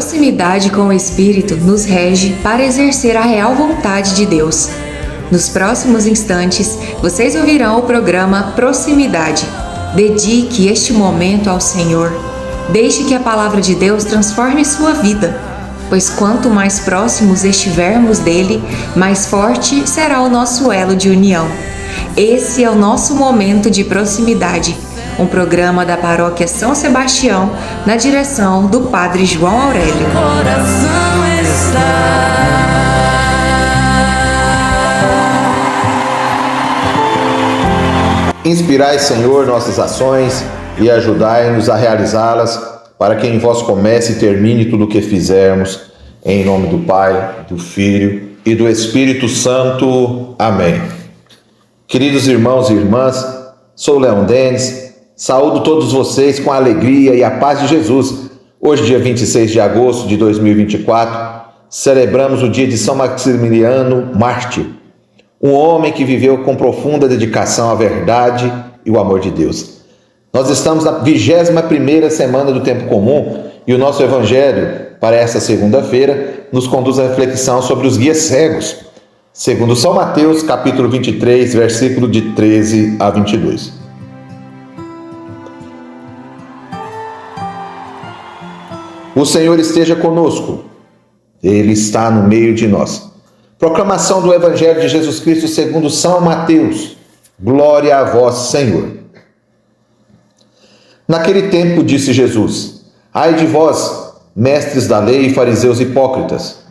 proximidade com o Espírito nos rege para exercer a real vontade de Deus. Nos próximos instantes, vocês ouvirão o programa Proximidade. Dedique este momento ao Senhor. Deixe que a palavra de Deus transforme sua vida, pois quanto mais próximos estivermos dele, mais forte será o nosso elo de união. Esse é o nosso momento de proximidade, um programa da Paróquia São Sebastião, na direção do Padre João Aurélio. Inspirai, Senhor, nossas ações e ajudai-nos a realizá-las, para que em vós comece e termine tudo o que fizermos. Em nome do Pai, do Filho e do Espírito Santo. Amém. Queridos irmãos e irmãs, sou Leão Denis, saúdo todos vocês com a alegria e a paz de Jesus. Hoje, dia 26 de agosto de 2024, celebramos o dia de São Maximiliano Mártir, um homem que viveu com profunda dedicação à verdade e o amor de Deus. Nós estamos na 21ª semana do Tempo Comum e o nosso Evangelho para esta segunda-feira nos conduz à reflexão sobre os guias cegos, segundo São Mateus, capítulo 23, versículo de 13 a 22. O Senhor esteja conosco, Ele está no meio de nós. Proclamação do Evangelho de Jesus Cristo segundo São Mateus. Glória a vós, Senhor. Naquele tempo disse Jesus: Ai de vós, mestres da lei e fariseus hipócritas,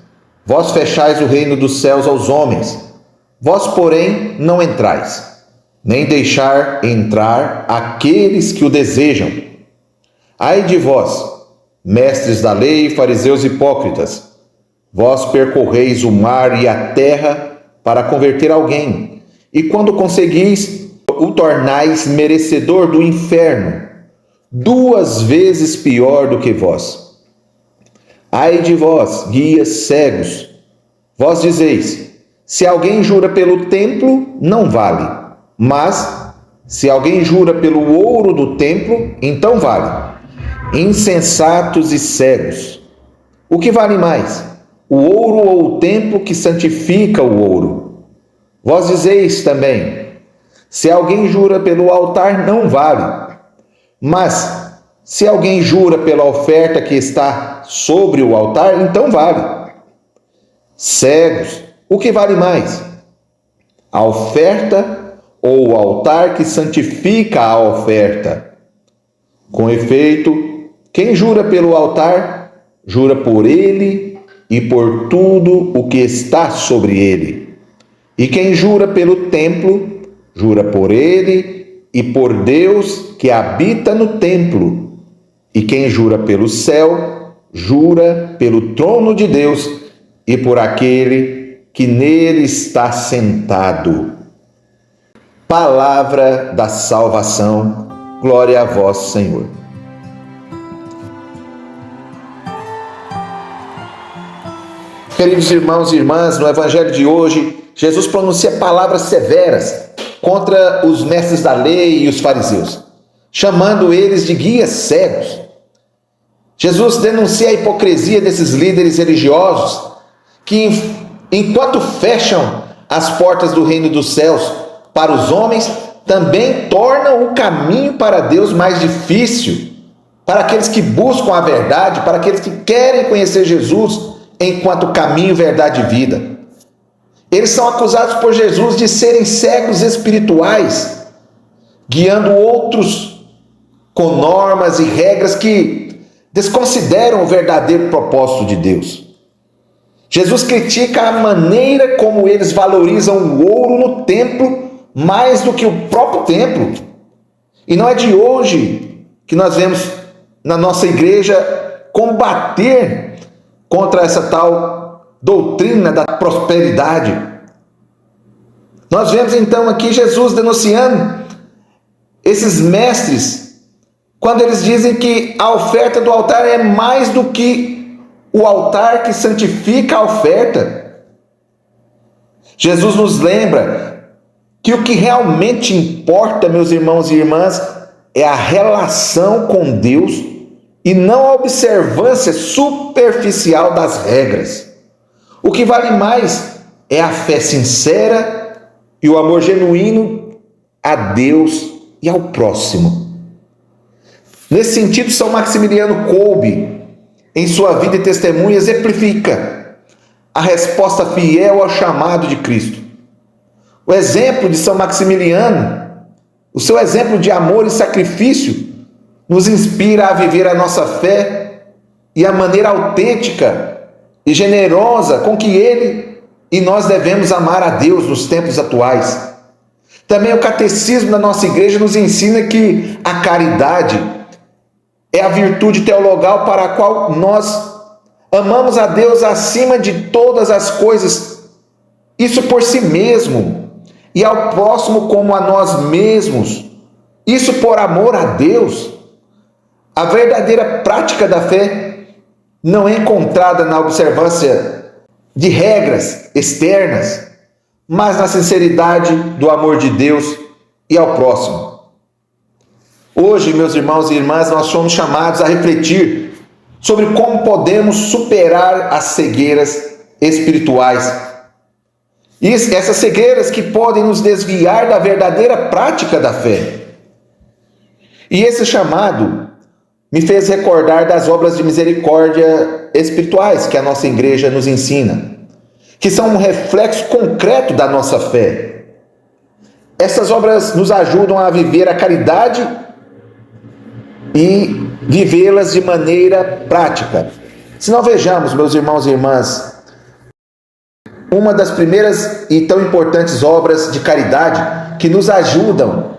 vós fechais o reino dos céus aos homens. Vós, porém, não entrais, nem deixar entrar aqueles que o desejam. Ai de vós, mestres da lei e fariseus hipócritas, vós percorreis o mar e a terra para converter alguém, e quando conseguis, o tornais merecedor do inferno, 2 vezes pior do que vós. Ai de vós, guias cegos, vós dizeis: se alguém jura pelo templo, não vale, mas se alguém jura pelo ouro do templo, então vale. Insensatos e cegos, o que vale mais, o ouro ou o templo que santifica o ouro? Vós dizeis também: se alguém jura pelo altar, não vale, mas se alguém jura pela oferta que está sobre o altar, então vale. Cegos, o que vale mais, a oferta ou o altar que santifica a oferta? Com efeito, quem jura pelo altar, jura por ele e por tudo o que está sobre ele. E quem jura pelo templo, jura por ele e por Deus que habita no templo. E quem jura pelo céu, jura pelo trono de Deus e por aquele que nele está sentado. Palavra da salvação. Glória a vós, Senhor. Queridos irmãos e irmãs, no Evangelho de hoje, Jesus pronuncia palavras severas contra os mestres da lei e os fariseus, chamando eles de guias cegos. Jesus denuncia a hipocrisia desses líderes religiosos que, enquanto fecham as portas do reino dos céus para os homens, também tornam o caminho para Deus mais difícil, para aqueles que buscam a verdade, para aqueles que querem conhecer Jesus enquanto caminho, verdade e vida. Eles são acusados por Jesus de serem cegos espirituais, guiando outros com normas e regras que desconsideram o verdadeiro propósito de Deus. Jesus critica a maneira como eles valorizam o ouro no templo mais do que o próprio templo. E não é de hoje que nós vemos na nossa igreja combater contra essa tal doutrina da prosperidade. Nós vemos então aqui Jesus denunciando esses mestres quando eles dizem que a oferta do altar é mais do que o altar que santifica a oferta. Jesus nos lembra que o que realmente importa, meus irmãos e irmãs, é a relação com Deus e não a observância superficial das regras. O que vale mais é a fé sincera e o amor genuíno a Deus e ao próximo. Nesse sentido, São Maximiliano Kolbe, em sua vida e testemunho, exemplifica a resposta fiel ao chamado de Cristo. O exemplo de São Maximiliano, o seu exemplo de amor e sacrifício, nos inspira a viver a nossa fé e a maneira autêntica e generosa com que ele e nós devemos amar a Deus nos tempos atuais. Também o catecismo da nossa igreja nos ensina que a caridade é a virtude teologal para a qual nós amamos a Deus acima de todas as coisas, isso por si mesmo, e ao próximo como a nós mesmos, isso por amor a Deus. A verdadeira prática da fé não é encontrada na observância de regras externas, mas na sinceridade do amor de Deus e ao próximo. Hoje, meus irmãos e irmãs, nós somos chamados a refletir sobre como podemos superar as cegueiras espirituais. E essas cegueiras que podem nos desviar da verdadeira prática da fé. E esse chamado me fez recordar das obras de misericórdia espirituais que a nossa igreja nos ensina, que são um reflexo concreto da nossa fé. Essas obras nos ajudam a viver a caridade e vivê-las de maneira prática. Se não vejamos, meus irmãos e irmãs, uma das primeiras e tão importantes obras de caridade que nos ajudam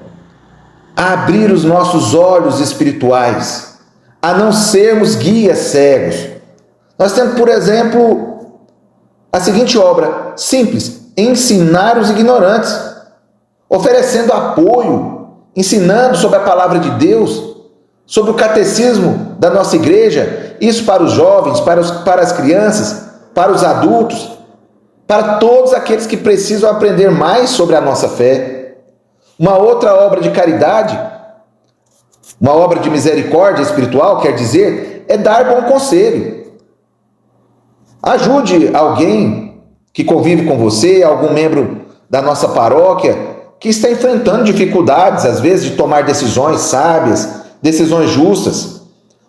a abrir os nossos olhos espirituais, a não sermos guias cegos. Nós temos, por exemplo, a seguinte obra simples: ensinar os ignorantes, oferecendo apoio, ensinando sobre a palavra de Deus, sobre o catecismo da nossa igreja, isso para os jovens, para as crianças, para os adultos, para todos aqueles que precisam aprender mais sobre a nossa fé. Uma outra obra de caridade, uma obra de misericórdia espiritual, quer dizer, é dar bom conselho. Ajude alguém que convive com você, algum membro da nossa paróquia, que está enfrentando dificuldades, às vezes, de tomar decisões sábias, decisões justas.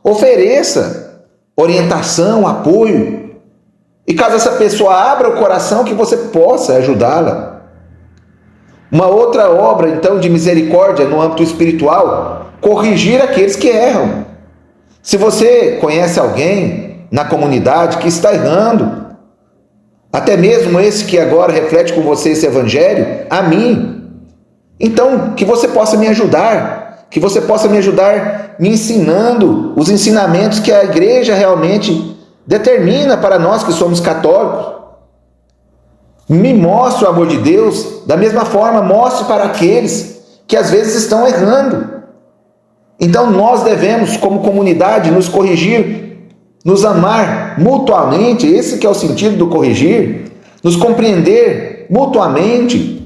Ofereça orientação, apoio. E caso essa pessoa abra o coração, que você possa ajudá-la. Uma outra obra, então, de misericórdia no âmbito espiritual, corrigir aqueles que erram. Se você conhece alguém na comunidade que está errando, até mesmo esse que agora reflete com você esse evangelho, a mim, então que você possa me ajudar, que você possa me ajudar me ensinando os ensinamentos que a igreja realmente determina para nós que somos católicos. Me mostre o amor de Deus, da mesma forma mostre para aqueles que às vezes estão errando. Então nós devemos, como comunidade, nos corrigir, nos amar mutuamente, esse que é o sentido do corrigir, nos compreender mutuamente,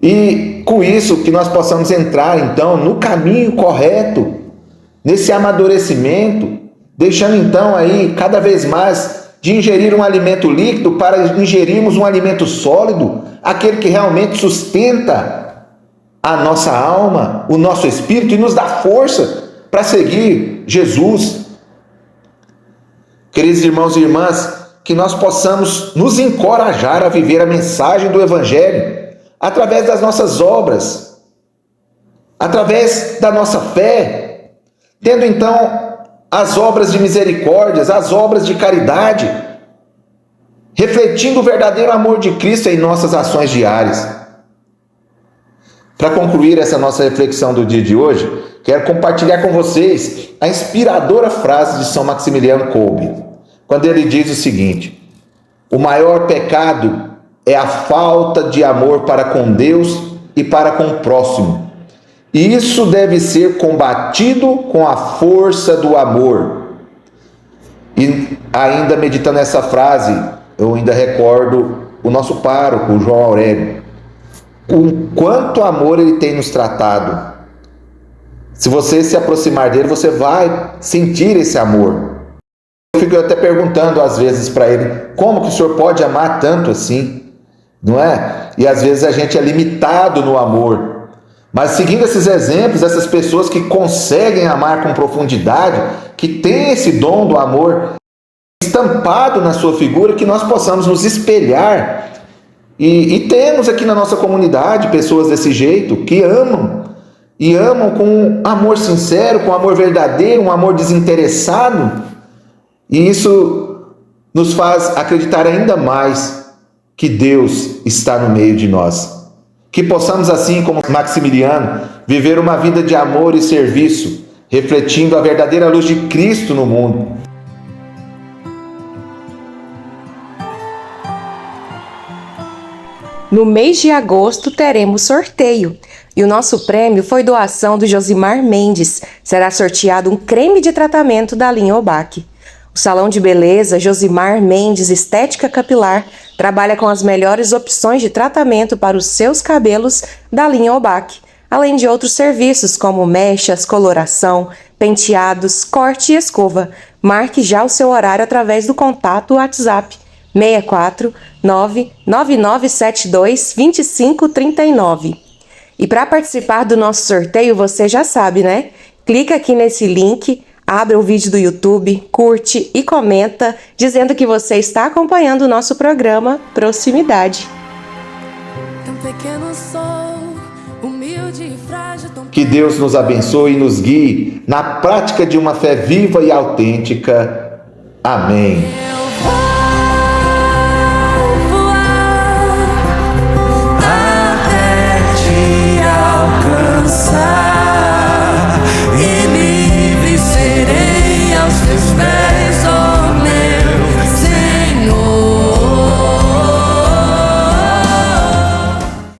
e com isso que nós possamos entrar então no caminho correto, nesse amadurecimento, deixando então aí cada vez mais de ingerir um alimento líquido para ingerirmos um alimento sólido, aquele que realmente sustenta a nossa alma, o nosso espírito e nos dá força para seguir Jesus. Queridos irmãos e irmãs, que nós possamos nos encorajar a viver a mensagem do Evangelho através das nossas obras, através da nossa fé, tendo então as obras de misericórdia, as obras de caridade, refletindo o verdadeiro amor de Cristo em nossas ações diárias. Para concluir essa nossa reflexão do dia de hoje, quero compartilhar com vocês a inspiradora frase de São Maximiliano Kolbe, quando ele diz o seguinte: o maior pecado é a falta de amor para com Deus e para com o próximo. E isso deve ser combatido com a força do amor. E ainda meditando essa frase, eu ainda recordo o nosso pároco, o João Aurélio, com quanto amor ele tem nos tratado. Se você se aproximar dele, você vai sentir esse amor. Eu fico até perguntando às vezes para ele, como que o Senhor pode amar tanto assim? Não é? E às vezes a gente é limitado no amor. Mas seguindo esses exemplos, essas pessoas que conseguem amar com profundidade, que têm esse dom do amor estampado na sua figura, que nós possamos nos espelhar. E temos aqui na nossa comunidade pessoas desse jeito, que amam. E amam com amor sincero, com amor verdadeiro, um amor desinteressado. E isso nos faz acreditar ainda mais que Deus está no meio de nós. Que possamos, assim como Maximiliano, viver uma vida de amor e serviço, refletindo a verdadeira luz de Cristo no mundo. No mês de agosto teremos sorteio e o nosso prêmio foi doação do Josimar Mendes. Será sorteado um creme de tratamento da linha Obac. O Salão de Beleza Josimar Mendes Estética Capilar trabalha com as melhores opções de tratamento para os seus cabelos da linha Obac, além de outros serviços como mechas, coloração, penteados, corte e escova. Marque já o seu horário através do contato WhatsApp 64 99972 2539. E para participar do nosso sorteio, você já sabe, né? Clica aqui nesse link, abre o vídeo do YouTube, curte e comenta, dizendo que você está acompanhando o nosso programa Proximidade. Que Deus nos abençoe e nos guie na prática de uma fé viva e autêntica. Amém.